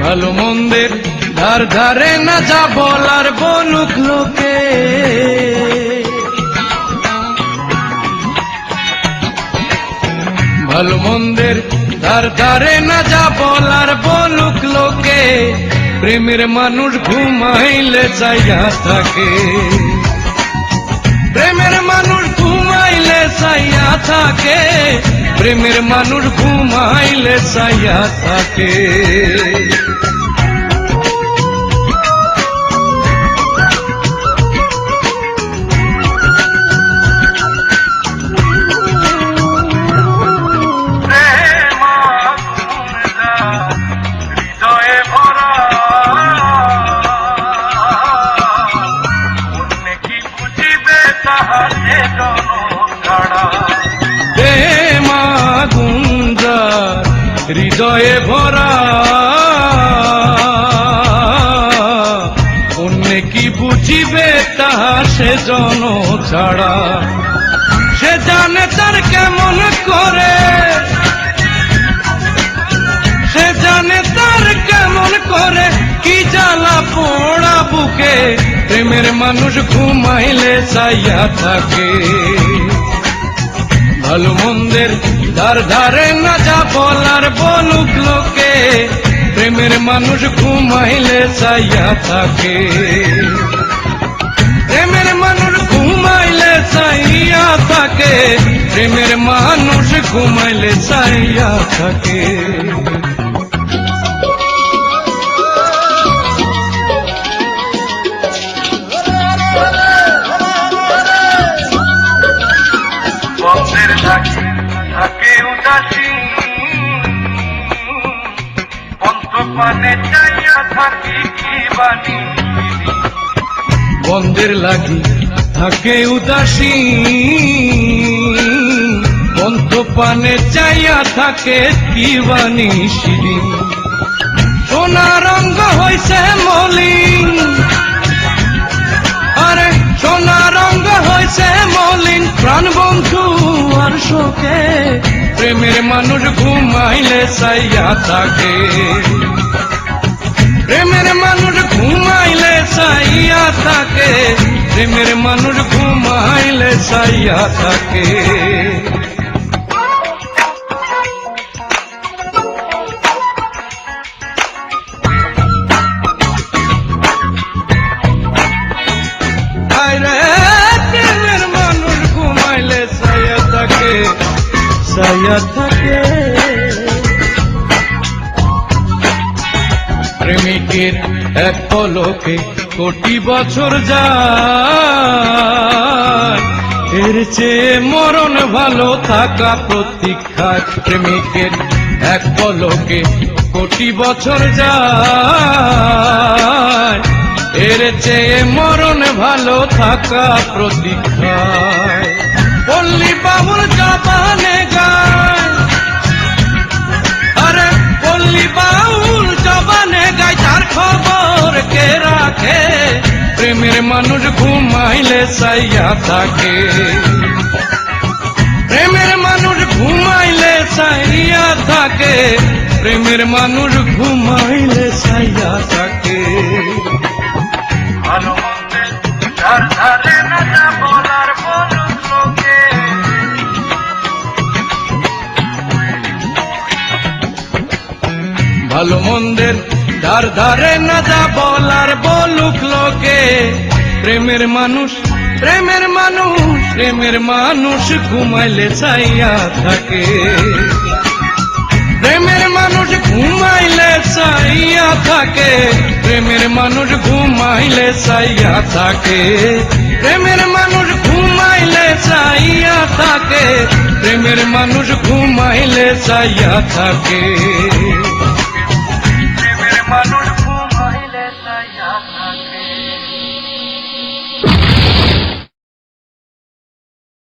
ভালো মন্দের ধার ধারে না যা বলার বলুক লোকে, ভালো মন্দের ধার ধারে না যা বলার বলুক লোকে, প্রেমের মানুষ ঘুমাইলে চাইয়া থাকে, প্রেমের মানুষ ঘুমাইলে চাইয়া থাকে, প্রেমের মানুষ ঘুমাইলে চাইয়া থাকে। হৃদয়ে ভরা অন্য কি বুঝিবে তাহা সে জন ছাড়া, সে জানে তার কেমন করে, সে জানে তার কেমন করে কি জ্বালা পোড়া বুকে, প্রেমের মানুষ ঘুমাইলে চাইয়া থাকে। ভালো মন্দের ধার ধারে না যা বলার বলুক লোকে, প্রেমের মানুষ ঘুমাইলে চাইয়া থাকে, প্রেমের মানুষ ঘুমাইলে চাইয়া থাকে, প্রেমের মানুষ ঘুমাইলে চাইয়া থাকে। থাকে উদাসী পন্থপানে চাইয়া থাকি কি বাণী, বন্ধের লাগি থাকে উদাসী পন্থপানে চাইয়া থাকে কি বাণী শিরি, সোনা রঙ্গ হইছে মলিন, আরে সোনা রঙ্গ হইছে মলিন প্রাণ বন্ধু আর শোকে, প্রেমের মানুষ ঘুমাইলে চাইয়া থাকে, প্রেমের মানুষ ঘুমাইলে চাইয়া থাকে, প্রেমের মানুষ ঘুমাইলে চাইয়া থাকে। প্রেমের মানুষ ঘুমাইলে চাইয়া থাকে, চাইয়া থাকে। প্রেমিকের এক পলকে কোটি বছর যায়, এর চেয়ে মরণ ভালো থাকা প্রতীক্ষায়, প্রেমিকের এক পলকে কোটি বছর যায়, এর চেয়ে মরণ ভালো থাকা প্রতীক্ষায়। পল্লী বাবুল জবানে গায়, আরে পল্লী বাউল জবানে গায়, তার খবর কে রাখে, প্রেমের মানুষ ঘুমাইলে চাইয়া থাকে, প্রেমের মানুষ ঘুমাইলে চাইয়া থাকে, প্রেমের মানুষ ঘুমাইলে চাইয়া থাকে। ভালো মন্দের ধার ধারে না যা বলার বলুক লোকে, ভালো মন্দের ধার ধারে না যা বলার বলুক লোকে, প্রেমের মানুষ প্রেমের মানুষ প্রেমের মানুষ ঘুমাইলে চাইয়া থাকে, প্রেমের মানুষ ঘুমাইলে চাইয়া থাকে, প্রেমের মানুষ ঘুমাইলে চাইয়া থাকে, প্রেমের মানুষ ঘুমাইলে চাইয়া থাকে, প্রেমের মানুষ ঘুমাইলে চাইয়া থাকে।